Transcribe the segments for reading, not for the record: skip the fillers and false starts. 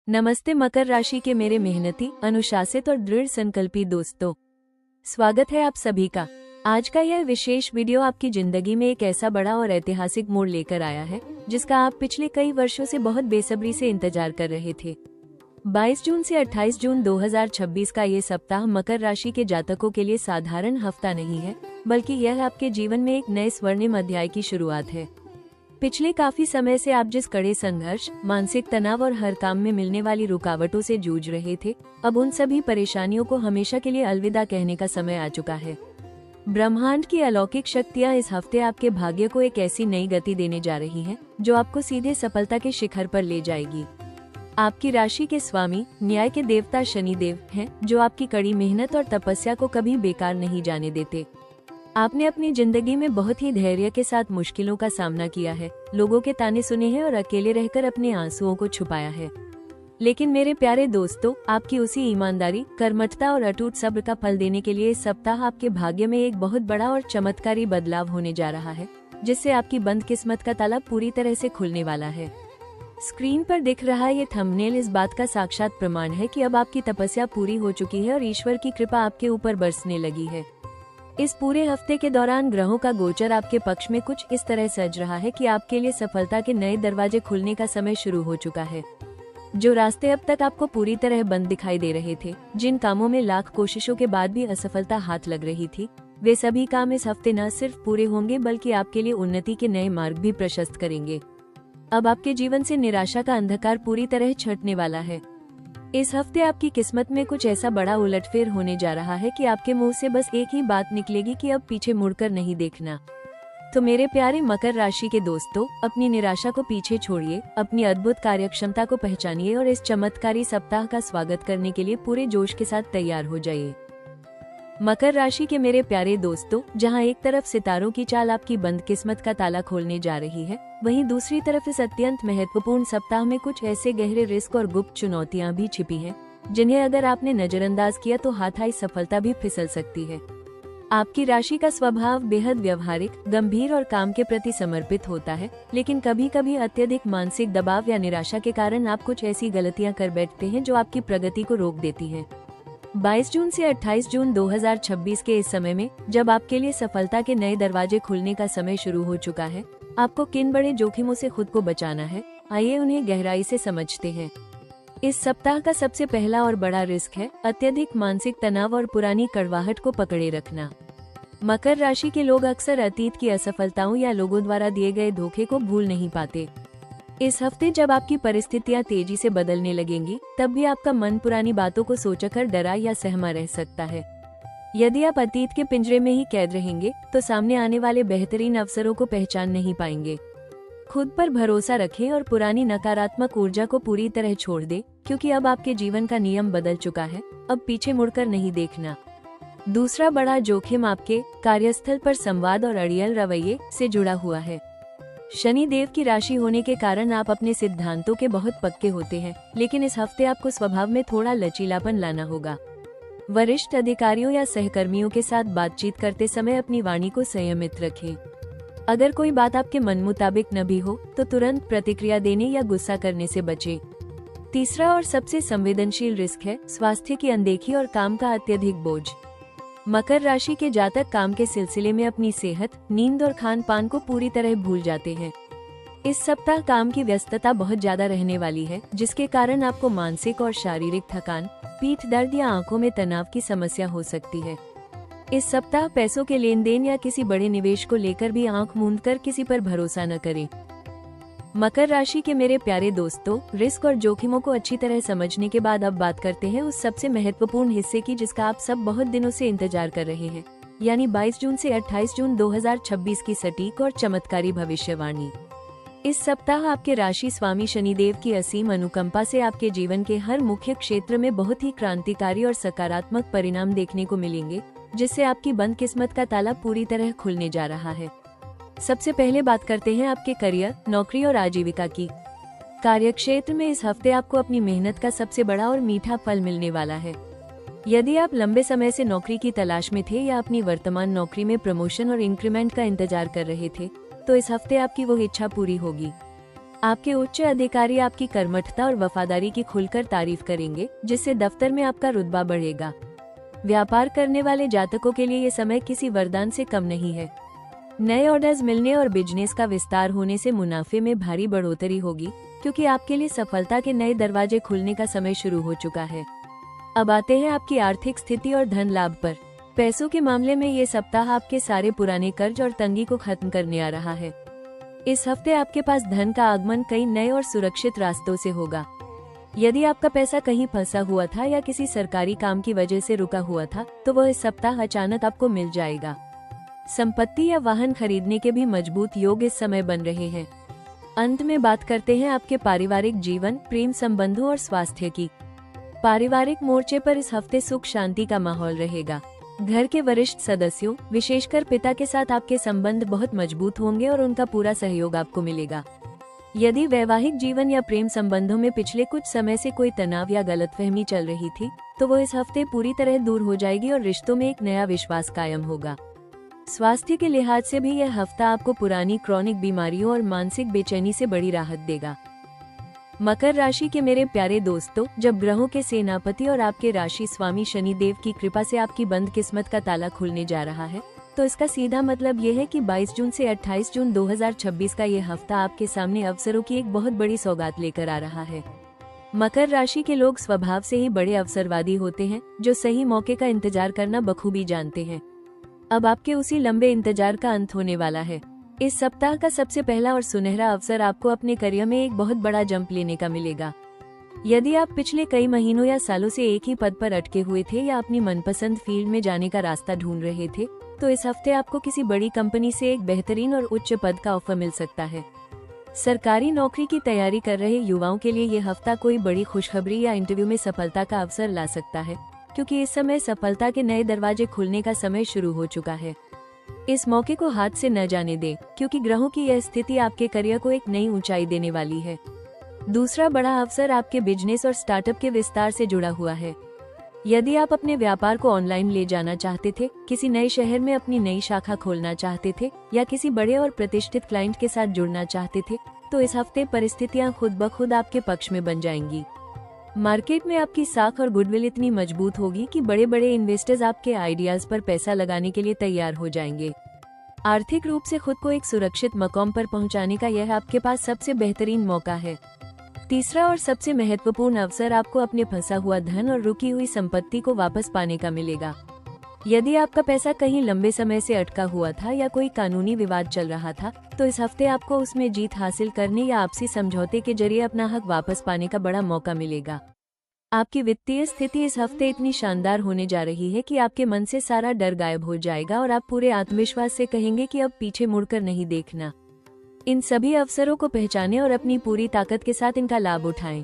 नमस्ते मकर राशि के मेरे मेहनती, अनुशासित और दृढ़ संकल्पी दोस्तों। स्वागत है आप सभी का। आज का यह विशेष वीडियो आपकी जिंदगी में एक ऐसा बड़ा और ऐतिहासिक मोड़ लेकर आया है जिसका आप पिछले कई वर्षों से बहुत बेसब्री से इंतजार कर रहे थे। 22 जून से 28 जून 2026 का ये सप्ताह मकर राशि के जातकों के लिए साधारण हफ्ता नहीं है, बल्कि यह आपके जीवन में एक नए स्वर्णिम अध्याय की शुरुआत है। पिछले काफी समय से आप जिस कड़े संघर्ष, मानसिक तनाव और हर काम में मिलने वाली रुकावटों से जूझ रहे थे, अब उन सभी परेशानियों को हमेशा के लिए अलविदा कहने का समय आ चुका है। ब्रह्मांड की अलौकिक शक्तियां इस हफ्ते आपके भाग्य को एक ऐसी नई गति देने जा रही हैं, जो आपको सीधे सफलता के शिखर पर ले जाएगी। आपकी राशि के स्वामी न्याय के देवता शनिदेव हैं, जो आपकी कड़ी मेहनत और तपस्या को कभी बेकार नहीं जाने देते। आपने अपनी जिंदगी में बहुत ही धैर्य के साथ मुश्किलों का सामना किया है, लोगों के ताने सुने हैं और अकेले रहकर अपने आंसुओं को छुपाया है। लेकिन मेरे प्यारे दोस्तों, आपकी उसी ईमानदारी, कर्मठता और अटूट सब्र का फल देने के लिए इस सप्ताह आपके भाग्य में एक बहुत बड़ा और चमत्कारी बदलाव होने जा रहा है, जिससे आपकी बंद किस्मत का ताला पूरी तरह से खुलने वाला है। स्क्रीन पर दिख रहा ये थंबनेल इस बात का साक्षात प्रमाण है कि अब आपकी तपस्या पूरी हो चुकी है और ईश्वर की कृपा आपके ऊपर बरसने लगी है। इस पूरे हफ्ते के दौरान ग्रहों का गोचर आपके पक्ष में कुछ इस तरह सज रहा है कि आपके लिए सफलता के नए दरवाजे खुलने का समय शुरू हो चुका है। जो रास्ते अब तक आपको पूरी तरह बंद दिखाई दे रहे थे, जिन कामों में लाख कोशिशों के बाद भी असफलता हाथ लग रही थी, वे सभी काम इस हफ्ते न सिर्फ पूरे होंगे बल्कि आपके लिए उन्नति के नए मार्ग भी प्रशस्त करेंगे। अब आपके जीवन से निराशा का अंधकार पूरी तरह छंटने वाला है। इस हफ्ते आपकी किस्मत में कुछ ऐसा बड़ा उलटफेर होने जा रहा है कि आपके मुंह से बस एक ही बात निकलेगी कि अब पीछे मुड़कर नहीं देखना। तो मेरे प्यारे मकर राशि के दोस्तों, अपनी निराशा को पीछे छोड़िए, अपनी अद्भुत कार्यक्षमता को पहचानिए और इस चमत्कारी सप्ताह का स्वागत करने के लिए पूरे जोश के साथ तैयार हो जाइए। मकर राशि के मेरे प्यारे दोस्तों, जहां एक तरफ सितारों की चाल आपकी बंद किस्मत का ताला खोलने जा रही है, वहीं दूसरी तरफ इस अत्यंत महत्वपूर्ण सप्ताह में कुछ ऐसे गहरे रिस्क और गुप्त चुनौतियां भी छिपी हैं, जिन्हें अगर आपने नजरअंदाज किया तो हाथाई सफलता भी फिसल सकती है। आपकी राशि का स्वभाव बेहद व्यवहारिक, गंभीर और काम के प्रति समर्पित होता है, लेकिन कभी कभी अत्यधिक मानसिक दबाव या निराशा के कारण आप कुछ ऐसी गलतियां कर बैठते हैं जो आपकी प्रगति को रोक देती हैं। 22 जून से 28 जून 2026 के इस समय में, जब आपके लिए सफलता के नए दरवाजे खुलने का समय शुरू हो चुका है, आपको किन बड़े जोखिमों से खुद को बचाना है, आइए उन्हें गहराई से समझते हैं। इस सप्ताह का सबसे पहला और बड़ा रिस्क है अत्यधिक मानसिक तनाव और पुरानी कड़वाहट को पकड़े रखना। मकर राशि के लोग अक्सर अतीत की असफलताओं या लोगों द्वारा दिए गए धोखे को भूल नहीं पाते। इस हफ्ते जब आपकी परिस्थितियां तेजी से बदलने लगेंगी, तब भी आपका मन पुरानी बातों को सोचकर डरा या सहमा रह सकता है। यदि आप अतीत के पिंजरे में ही कैद रहेंगे, तो सामने आने वाले बेहतरीन अवसरों को पहचान नहीं पाएंगे। खुद पर भरोसा रखें और पुरानी नकारात्मक ऊर्जा को पूरी तरह छोड़ दें, क्योंकि अब आपके जीवन का नियम बदल चुका है, अब पीछे मुड़कर नहीं देखना। दूसरा बड़ा जोखिम आपके कार्यस्थल पर संवाद और अड़ियल रवैये से जुड़ा हुआ है। शनि देव की राशि होने के कारण आप अपने सिद्धांतों के बहुत पक्के होते हैं, लेकिन इस हफ्ते आपको स्वभाव में थोड़ा लचीलापन लाना होगा। वरिष्ठ अधिकारियों या सहकर्मियों के साथ बातचीत करते समय अपनी वाणी को संयमित रखें। अगर कोई बात आपके मन मुताबिक न भी हो, तो तुरंत प्रतिक्रिया देने या गुस्सा करने से बचें। तीसरा और सबसे संवेदनशील रिस्क है स्वास्थ्य की अनदेखी और काम का अत्यधिक बोझ। मकर राशि के जातक काम के सिलसिले में अपनी सेहत, नींद और खान पान को पूरी तरह भूल जाते हैं। इस सप्ताह काम की व्यस्तता बहुत ज्यादा रहने वाली है, जिसके कारण आपको मानसिक और शारीरिक थकान, पीठ दर्द या आंखों में तनाव की समस्या हो सकती है। इस सप्ताह पैसों के लेन देन या किसी बड़े निवेश को लेकर भी आंख मूंदकर किसी पर भरोसा न करें। मकर राशि के मेरे प्यारे दोस्तों, रिस्क और जोखिमों को अच्छी तरह समझने के बाद अब बात करते हैं उस सबसे महत्वपूर्ण हिस्से की जिसका आप सब बहुत दिनों से इंतजार कर रहे हैं, यानी 22 जून से 28 जून 2026 की सटीक और चमत्कारी भविष्यवाणी। इस सप्ताह आपके राशि स्वामी शनिदेव की असीम अनुकंपा से आपके जीवन के हर मुख्य क्षेत्र में बहुत ही क्रांतिकारी और सकारात्मक परिणाम देखने को मिलेंगे, जिससे आपकी बंद किस्मत का ताला पूरी तरह खुलने जा रहा है। सबसे पहले बात करते हैं आपके करियर, नौकरी और आजीविका की। कार्यक्षेत्र में इस हफ्ते आपको अपनी मेहनत का सबसे बड़ा और मीठा फल मिलने वाला है। यदि आप लंबे समय से नौकरी की तलाश में थे या अपनी वर्तमान नौकरी में प्रमोशन और इंक्रीमेंट का इंतजार कर रहे थे, तो इस हफ्ते आपकी वो इच्छा पूरी होगी। आपके उच्च अधिकारी आपकी कर्मठता और वफादारी की खुलकर तारीफ करेंगे, जिससे दफ्तर में आपका रुतबा बढ़ेगा। व्यापार करने वाले जातकों के लिए ये समय किसी वरदान से कम नहीं है। नए ऑर्डर्स मिलने और बिजनेस का विस्तार होने से मुनाफे में भारी बढ़ोतरी होगी, क्योंकि आपके लिए सफलता के नए दरवाजे खुलने का समय शुरू हो चुका है। अब आते हैं आपकी आर्थिक स्थिति और धन लाभ पर। पैसों के मामले में ये सप्ताह आपके सारे पुराने कर्ज और तंगी को खत्म करने आ रहा है। इस हफ्ते आपके पास धन का आगमन कई नए और सुरक्षित रास्तों से होगा। यदि आपका पैसा कहीं फंसा हुआ था या किसी सरकारी काम की वजह से रुका हुआ था, तो वह इस सप्ताह अचानक आपको मिल जाएगा। संपत्ति या वाहन खरीदने के भी मजबूत योग इस समय बन रहे हैं। अंत में बात करते हैं आपके पारिवारिक जीवन, प्रेम संबंधों और स्वास्थ्य की। पारिवारिक मोर्चे पर इस हफ्ते सुख शांति का माहौल रहेगा। घर के वरिष्ठ सदस्यों, विशेषकर पिता के साथ आपके संबंध बहुत मजबूत होंगे और उनका पूरा सहयोग आपको मिलेगा। यदि वैवाहिक जीवन या प्रेम संबंधों में पिछले कुछ समय से कोई तनाव या गलतफहमी चल रही थी, तो वो इस हफ्ते पूरी तरह दूर हो जाएगी और रिश्तों में एक नया विश्वास कायम होगा। स्वास्थ्य के लिहाज से भी यह हफ्ता आपको पुरानी क्रॉनिक बीमारियों और मानसिक बेचैनी से बड़ी राहत देगा। मकर राशि के मेरे प्यारे दोस्तों, जब ग्रहों के सेनापति और आपके राशि स्वामी शनि देव की कृपा से आपकी बंद किस्मत का ताला खुलने जा रहा है, तो इसका सीधा मतलब ये है कि 22 जून से 28 जून 2026 का ये हफ्ता आपके सामने अवसरों की एक बहुत बड़ी सौगात लेकर आ रहा है। मकर राशि के लोग स्वभाव से ही बड़े अवसरवादी होते हैं, जो सही मौके का इंतजार करना बखूबी जानते हैं। अब आपके उसी लंबे इंतजार का अंत होने वाला है। इस सप्ताह का सबसे पहला और सुनहरा अवसर आपको अपने करियर में एक बहुत बड़ा जंप लेने का मिलेगा। यदि आप पिछले कई महीनों या सालों से एक ही पद पर अटके हुए थे या अपनी मनपसंद फील्ड में जाने का रास्ता ढूंढ रहे थे, तो इस हफ्ते आपको किसी बड़ी कंपनी से एक बेहतरीन और उच्च पद का ऑफर मिल सकता है। सरकारी नौकरी की तैयारी कर रहे युवाओं के लिए ये हफ्ता कोई बड़ी खुशखबरी या इंटरव्यू में सफलता का अवसर ला सकता है, क्योंकि इस समय सफलता के नए दरवाजे खुलने का समय शुरू हो चुका है। इस मौके को हाथ से न जाने दें, क्योंकि ग्रहों की यह स्थिति आपके करियर को एक नई ऊंचाई देने वाली है। दूसरा बड़ा अवसर आपके बिजनेस और स्टार्टअप के विस्तार से जुड़ा हुआ है। यदि आप अपने व्यापार को ऑनलाइन ले जाना चाहते थे, किसी नए शहर में अपनी नई शाखा खोलना चाहते थे या किसी बड़े और प्रतिष्ठित क्लाइंट के साथ जुड़ना चाहते थे, तो इस हफ्ते परिस्थितियां खुद ब खुद आपके पक्ष में बन जाएंगी। मार्केट में आपकी साख और गुडविल इतनी मजबूत होगी कि बड़े बड़े इन्वेस्टर्स आपके आइडियाज पर पैसा लगाने के लिए तैयार हो जाएंगे। आर्थिक रूप से खुद को एक सुरक्षित मकाम पर पहुंचाने का यह आपके पास सबसे बेहतरीन मौका है। तीसरा और सबसे महत्वपूर्ण अवसर आपको अपने फंसा हुआ धन और रुकी हुई संपत्ति को वापस पाने का मिलेगा। यदि आपका पैसा कहीं लंबे समय से अटका हुआ था या कोई कानूनी विवाद चल रहा था, तो इस हफ्ते आपको उसमें जीत हासिल करने या आपसी समझौते के जरिए अपना हक वापस पाने का बड़ा मौका मिलेगा। आपकी वित्तीय स्थिति इस हफ्ते इतनी शानदार होने जा रही है कि आपके मन से सारा डर गायब हो जाएगा और आप पूरे आत्मविश्वास से कहेंगे कि अब पीछे मुड़कर नहीं देखना। इन सभी अवसरों को पहचानें और अपनी पूरी ताकत के साथ इनका लाभ उठाएं।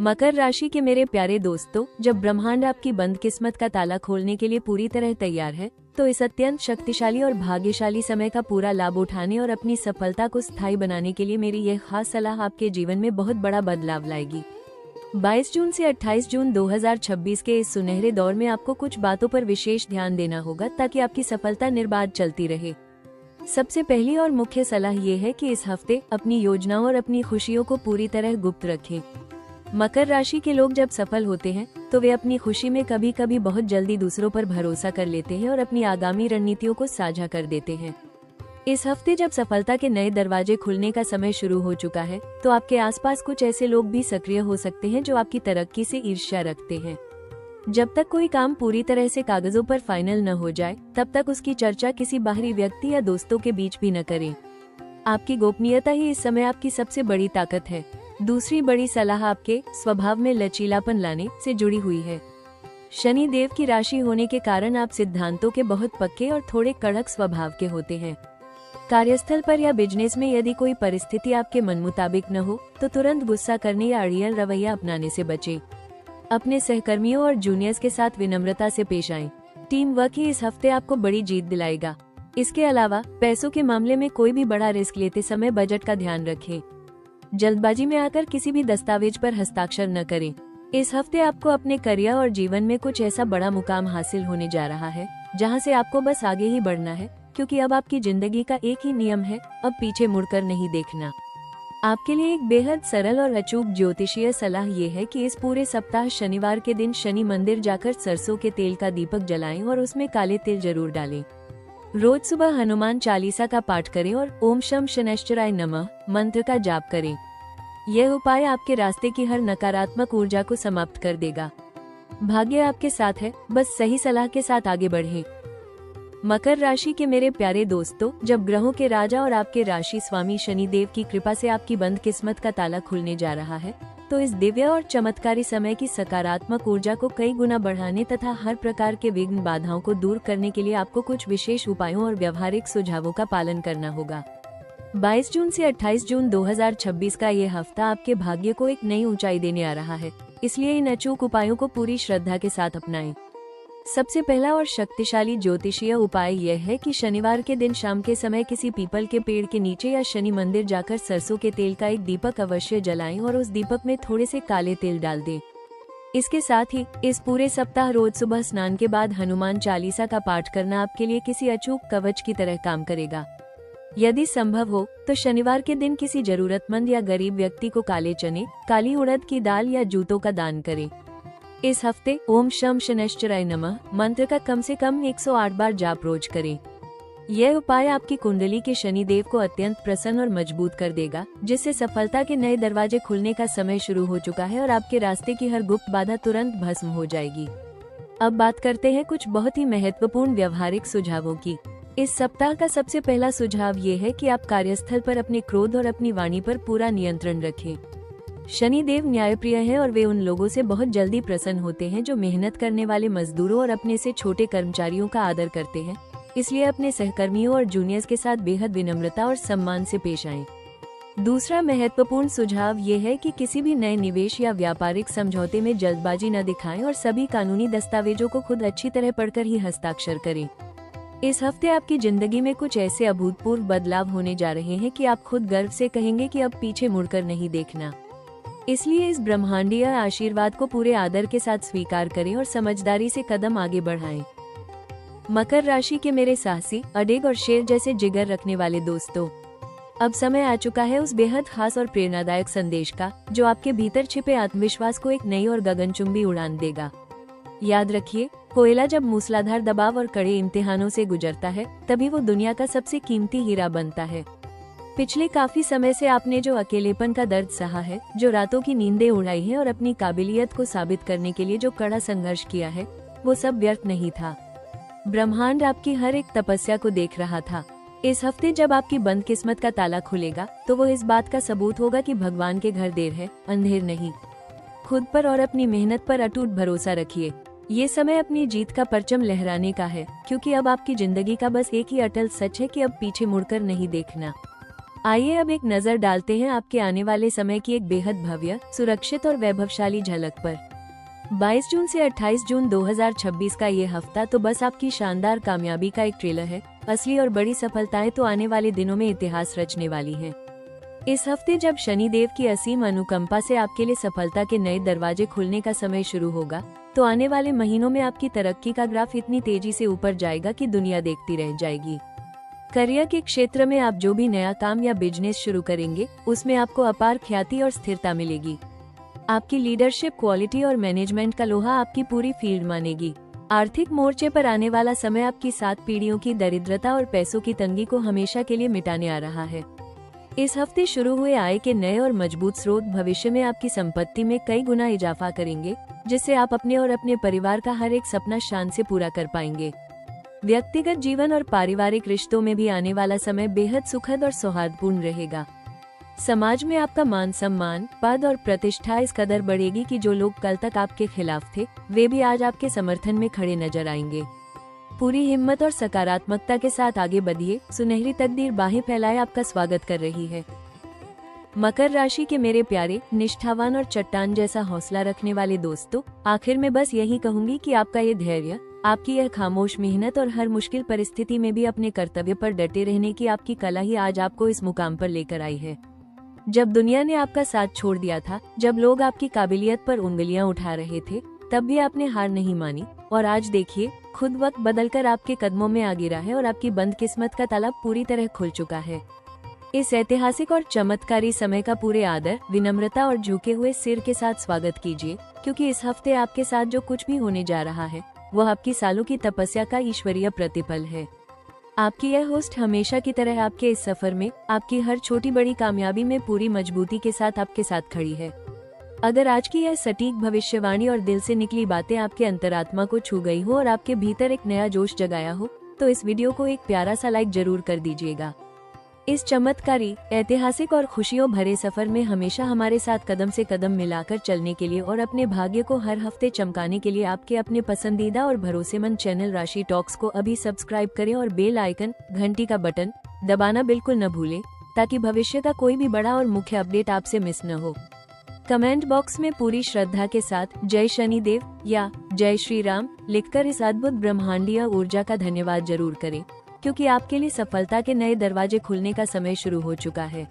मकर राशि के मेरे प्यारे दोस्तों, जब ब्रह्मांड आपकी बंद किस्मत का ताला खोलने के लिए पूरी तरह तैयार है, तो इस अत्यंत शक्तिशाली और भाग्यशाली समय का पूरा लाभ उठाने और अपनी सफलता को स्थायी बनाने के लिए मेरी यह खास सलाह आपके जीवन में बहुत बड़ा बदलाव लाएगी। 22 जून से 28 जून 2026 के इस सुनहरे दौर में आपको कुछ बातों पर विशेष ध्यान देना होगा, ताकि आपकी सफलता निर्बाध चलती रहे। सबसे पहली और मुख्य सलाह ये है कि इस हफ्ते अपनी योजनाओं और अपनी खुशियों को पूरी तरह गुप्त रखें। मकर राशि के लोग जब सफल होते हैं, तो वे अपनी खुशी में कभी कभी बहुत जल्दी दूसरों पर भरोसा कर लेते हैं और अपनी आगामी रणनीतियों को साझा कर देते हैं। इस हफ्ते जब सफलता के नए दरवाजे खुलने का समय शुरू हो चुका है, तो आपके आसपास कुछ ऐसे लोग भी सक्रिय हो सकते हैं जो आपकी तरक्की से ईर्ष्या रखते हैं। जब तक कोई काम पूरी तरह से कागजों पर फाइनल न हो जाए, तब तक उसकी चर्चा किसी बाहरी व्यक्ति या दोस्तों के बीच भी न करें। आपकी गोपनीयता ही इस समय आपकी सबसे बड़ी ताकत है। दूसरी बड़ी सलाह आपके स्वभाव में लचीलापन लाने से जुड़ी हुई है। शनि देव की राशि होने के कारण आप सिद्धांतों के बहुत पक्के और थोड़े कड़क स्वभाव के होते हैं। कार्यस्थल पर या बिजनेस में यदि कोई परिस्थिति आपके मन मुताबिक न हो, तो तुरंत गुस्सा करने या अड़ियल रवैया अपनाने से बचें। अपने सहकर्मियों और जूनियर्स के साथ विनम्रता से पेश आएं। टीम वर्क ही इस हफ्ते आपको बड़ी जीत दिलाएगा। इसके अलावा पैसों के मामले में कोई भी बड़ा रिस्क लेते समय बजट का ध्यान रखें। जल्दबाजी में आकर किसी भी दस्तावेज पर हस्ताक्षर न करें। इस हफ्ते आपको अपने करियर और जीवन में कुछ ऐसा बड़ा मुकाम हासिल होने जा रहा है, जहां से आपको बस आगे ही बढ़ना है, क्योंकि अब आपकी जिंदगी का एक ही नियम है, अब पीछे मुड़कर नहीं देखना। आपके लिए एक बेहद सरल और अचूक ज्योतिषीय सलाह ये है कि इस पूरे सप्ताह शनिवार के दिन शनि मंदिर जाकर सरसों के तेल का दीपक जलाएं और उसमें काले तिल जरूर डालें। रोज सुबह हनुमान चालीसा का पाठ करें और ओम शम शनैश्चराय नमः मंत्र का जाप करें। यह उपाय आपके रास्ते की हर नकारात्मक ऊर्जा को समाप्त कर देगा। भाग्य आपके साथ है, बस सही सलाह के साथ आगे बढ़ें। मकर राशि के मेरे प्यारे दोस्तों, जब ग्रहों के राजा और आपके राशि स्वामी शनि देव की कृपा से आपकी बंद किस्मत का ताला खुलने जा रहा है, तो इस दिव्य और चमत्कारी समय की सकारात्मक ऊर्जा को कई गुना बढ़ाने तथा हर प्रकार के विघ्न बाधाओं को दूर करने के लिए आपको कुछ विशेष उपायों और व्यवहारिक सुझावों का पालन करना होगा। 22 जून से 28 जून 2026 का ये हफ्ता आपके भाग्य को एक नई ऊंचाई देने आ रहा है, इसलिए इन अचूक उपायों को पूरी श्रद्धा के साथ अपनाएं। सबसे पहला और शक्तिशाली ज्योतिषीय उपाय यह है कि शनिवार के दिन शाम के समय किसी पीपल के पेड़ के नीचे या शनि मंदिर जाकर सरसों के तेल का एक दीपक अवश्य जलाएं और उस दीपक में थोड़े से काले तिल डाल दें। इसके साथ ही इस पूरे सप्ताह रोज सुबह स्नान के बाद हनुमान चालीसा का पाठ करना आपके लिए किसी अचूक कवच की तरह काम करेगा। यदि संभव हो तो शनिवार के दिन किसी जरूरतमंद या गरीब व्यक्ति को काले चने, काली उड़द की दाल या जूतों का दान करें। इस हफ्ते ओम शम शनैश्चराय नमः मंत्र का कम से कम 108 बार जाप रोज करें। यह उपाय आपकी कुंडली के शनि देव को अत्यंत प्रसन्न और मजबूत कर देगा, जिससे सफलता के नए दरवाजे खुलने का समय शुरू हो चुका है और आपके रास्ते की हर गुप्त बाधा तुरंत भस्म हो जाएगी। अब बात करते हैं कुछ बहुत ही महत्वपूर्ण व्यवहारिक सुझावों की। इस सप्ताह का सबसे पहला सुझाव ये है कि आप कार्यस्थल पर अपने क्रोध और अपनी वाणी पर पूरा नियंत्रण रखें। शनि देव न्यायप्रिय है और वे उन लोगों से बहुत जल्दी प्रसन्न होते हैं जो मेहनत करने वाले मजदूरों और अपने से छोटे कर्मचारियों का आदर करते हैं। इसलिए अपने सहकर्मियों और जूनियर्स के साथ बेहद विनम्रता और सम्मान से पेश आएं। दूसरा महत्वपूर्ण सुझाव ये है कि किसी भी नए निवेश या व्यापारिक समझौते में जल्दबाजी न दिखाएं और सभी कानूनी दस्तावेजों को खुद अच्छी तरह पढ़कर ही हस्ताक्षर करें। इस हफ्ते आपकी जिंदगी में कुछ ऐसे अभूतपूर्व बदलाव होने जा रहे हैं कि आप खुद गर्व से कहेंगे कि अब पीछे मुड़कर नहीं देखना। इसलिए इस ब्रह्मांडीय आशीर्वाद को पूरे आदर के साथ स्वीकार करें और समझदारी से कदम आगे बढ़ाएं। मकर राशि के मेरे साहसी, अडिग और शेर जैसे जिगर रखने वाले दोस्तों, अब समय आ चुका है उस बेहद खास और प्रेरणादायक संदेश का जो आपके भीतर छिपे आत्मविश्वास को एक नई और गगनचुंबी उड़ान देगा। याद रखिए, कोयला जब मूसलाधार दबाव और कड़े इम्तिहानों से गुजरता है, तभी वो दुनिया का सबसे कीमती हीरा बनता है। पिछले काफी समय से आपने जो अकेलेपन का दर्द सहा है, जो रातों की नींदें उड़ाई है और अपनी काबिलियत को साबित करने के लिए जो कड़ा संघर्ष किया है, वो सब व्यर्थ नहीं था। ब्रह्मांड आपकी हर एक तपस्या को देख रहा था। इस हफ्ते जब आपकी बंद किस्मत का ताला खुलेगा, तो वो इस बात का सबूत होगा कि भगवान के घर देर है, अंधेर नहीं। खुद पर और अपनी मेहनत पर अटूट भरोसा रखिए। ये समय अपनी जीत का परचम लहराने का है, क्योंकि अब आपकी जिंदगी का बस एक ही अटल सच है कि अब पीछे मुड़कर नहीं देखना। आइए अब एक नजर डालते हैं आपके आने वाले समय की एक बेहद भव्य, सुरक्षित और वैभवशाली झलक पर। 22 जून से 28 जून 2026 का ये हफ्ता तो बस आपकी शानदार कामयाबी का एक ट्रेलर है। असली और बड़ी सफलताएं तो आने वाले दिनों में इतिहास रचने वाली हैं। इस हफ्ते जब शनि देव की असीम अनुकंपा से आपके लिए सफलता के नए दरवाजे खुलने का समय शुरू होगा, तो आने वाले महीनों में आपकी तरक्की का ग्राफ इतनी तेजी से ऊपर जाएगा कि दुनिया देखती रह जाएगी। करियर के क्षेत्र में आप जो भी नया काम या बिजनेस शुरू करेंगे, उसमें आपको अपार ख्याति और स्थिरता मिलेगी। आपकी लीडरशिप क्वालिटी और मैनेजमेंट का लोहा आपकी पूरी फील्ड मानेगी। आर्थिक मोर्चे पर आने वाला समय आपकी 7 पीढ़ियों की दरिद्रता और पैसों की तंगी को हमेशा के लिए मिटाने आ रहा है। इस हफ्ते शुरू हुए आय के नए और मजबूत स्रोत भविष्य में आपकी संपत्ति में कई गुना इजाफा करेंगे, जिससे आप अपने और अपने परिवार का हर एक सपना शान से पूरा कर पाएंगे। व्यक्तिगत जीवन और पारिवारिक रिश्तों में भी आने वाला समय बेहद सुखद और सौहार्दपूर्ण रहेगा। समाज में आपका मान सम्मान, पद और प्रतिष्ठा इस कदर बढ़ेगी कि जो लोग कल तक आपके खिलाफ थे, वे भी आज आपके समर्थन में खड़े नजर आएंगे। पूरी हिम्मत और सकारात्मकता के साथ आगे बढ़िए, सुनहरी तकदीर बाहें फैलाए आपका स्वागत कर रही है। मकर राशि के मेरे प्यारे, निष्ठावान और चट्टान जैसा हौसला रखने वाले दोस्तों, आखिर में बस यही कहूंगी कि आपका ये धैर्य, आपकी यह खामोश मेहनत और हर मुश्किल परिस्थिति में भी अपने कर्तव्य पर डटे रहने की आपकी कला ही आज आपको इस मुकाम पर लेकर आई है। जब दुनिया ने आपका साथ छोड़ दिया था, जब लोग आपकी काबिलियत पर उंगलियां उठा रहे थे, तब भी आपने हार नहीं मानी और आज देखिए, खुद वक्त बदलकर आपके कदमों में आ गिरा है और आपकी बंद किस्मत का ताला पूरी तरह खुल चुका है। इस ऐतिहासिक और चमत्कारी समय का पूरे आदर, विनम्रता और झुके हुए सिर के साथ स्वागत कीजिए, क्योंकि इस हफ्ते आपके साथ जो कुछ भी होने जा रहा है वह आपकी सालों की तपस्या का ईश्वरीय प्रतिफल है। आपकी यह होस्ट हमेशा की तरह आपके इस सफर में, आपकी हर छोटी बड़ी कामयाबी में पूरी मजबूती के साथ आपके साथ खड़ी है। अगर आज की यह सटीक भविष्यवाणी और दिल से निकली बातें आपके अंतरात्मा को छू गई हो और आपके भीतर एक नया जोश जगाया हो, तो इस वीडियो को एक प्यारा सा लाइक जरूर कर दीजिएगा। इस चमत्कारी, ऐतिहासिक और खुशियों भरे सफर में हमेशा हमारे साथ कदम से कदम मिलाकर चलने के लिए और अपने भाग्य को हर हफ्ते चमकाने के लिए आपके अपने पसंदीदा और भरोसेमंद चैनल राशि टॉक्स को अभी सब्सक्राइब करें और बेल आइकन, घंटी का बटन दबाना बिल्कुल न भूलें, ताकि भविष्य का कोई भी बड़ा और मुख्य अपडेट आपसे मिस न हो। कमेंट बॉक्स में पूरी श्रद्धा के साथ जय शनिदेव या जय श्री राम लिखकर इस अद्भुत ब्रह्मांडीय ऊर्जा का धन्यवाद जरूर करें, क्योंकि आपके लिए सफलता के नए दरवाजे खुलने का समय शुरू हो चुका है।